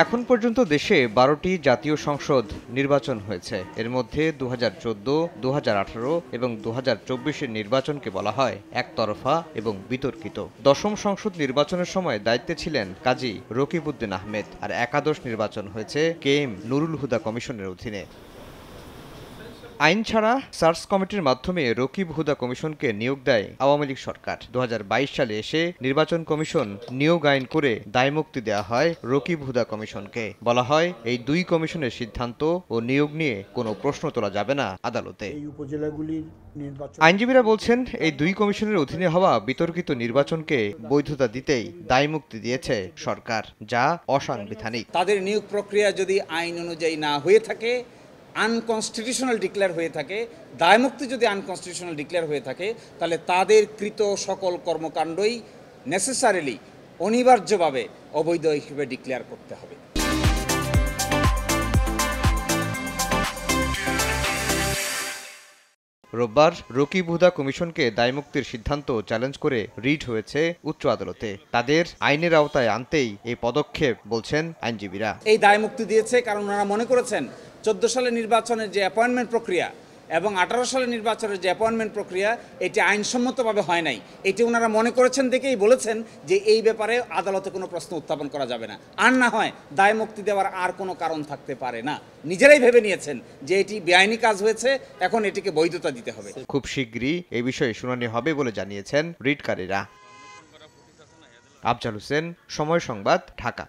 এখন পর্যন্ত দেশে ১২টি জাতীয় সংসদ নির্বাচন হয়েছে। এর মধ্যে ২০১৪, ২০১৮ এবং ২০২৪-এর নির্বাচনকে বলা হয় একতরফা এবং বিতর্কিত। দশম সংসদ নির্বাচনের সময় দায়িত্বে ছিলেন কাজী রকিবউদ্দিন আহমেদ, আর একাদশ নির্বাচন হয়েছে KM নুরুল হুদা কমিশনের অধীনে। আইন ছাড়া সার্চ কমিটির মাধ্যমে রকিব হুদা কমিশনকে নিয়োগ দেয় আওয়ামী লীগ সরকার। ২০২২ সালে এসে নির্বাচন কমিশন নিয়োগ আইন করে দায়মুক্তি দেওয়া হয় রকিব হুদা কমিশনকে। বলা হয়, এই দুই কমিশনের সিদ্ধান্ত ও নিয়োগ নিয়ে কোনো প্রশ্ন তোলা যাবে না আদালতে। আইনজীবীরা বলছেন, এই দুই কমিশনের অধীনে হওয়া বিতর্কিত নির্বাচনকে বৈধতা দিতেই দায়মুক্তি দিয়েছে সরকার, যা অসাংবিধানিক। তাদের নিয়োগ প্রক্রিয়া যদি আইন অনুযায়ী না হয়ে থাকে, আনকনস্টিটিউশনাল ডিক্লেয়ার হয়ে থাকে, দায়মুক্তি যদি আনকনস্টিটিউশনাল ডিক্লেয়ার হয়ে থাকে, তাহলে তাদের কৃত সকল কর্মকাণ্ডই নেসেসারিলি অনিবার্যভাবে অবৈধ হিসেবে ডিক্লেয়ার করতে হবে। রোববার রকিব হুদা কমিশনকে দায়মুক্তির সিদ্ধান্ত চ্যালেঞ্জ করে রিট হয়েছে উচ্চ আদালতে। তাদের আইনের আওতায় আনতেই এই পদক্ষেপ বলছেন আইনজীবীরা। এই দায়মুক্তি দিয়েছে কারণ ওনারা মনে করেছেন 14 সালের নির্বাচনের যে অ্যাপয়েন্টমেন্ট প্রক্রিয়া এবং 18 সালের নির্বাচনের যে অ্যাপয়েন্টমেন্ট প্রক্রিয়া, এটি আইনসম্মতভাবে হয় নাই। এটি ওনারা মনে করেছেন দেখেই বলেছেন যে এই ব্যাপারে আদালতে কোনো প্রশ্ন উত্থাপন করা যাবে না। আর না হয় দায়মুক্তি দেওয়ার আর কোনো কারণ থাকতে পারে না। নিজেরাই ভেবে নিয়েছেন যে এটি বেআইনি কাজ হয়েছে, এখন এটিকে বৈধতা দিতে হবে। খুব শীঘ্রই এই বিষয়ে শুনানি হবে বলে জানিয়েছেন রিটকারীরা। আফজাল হোসেন, সময় সংবাদ, ঢাকা।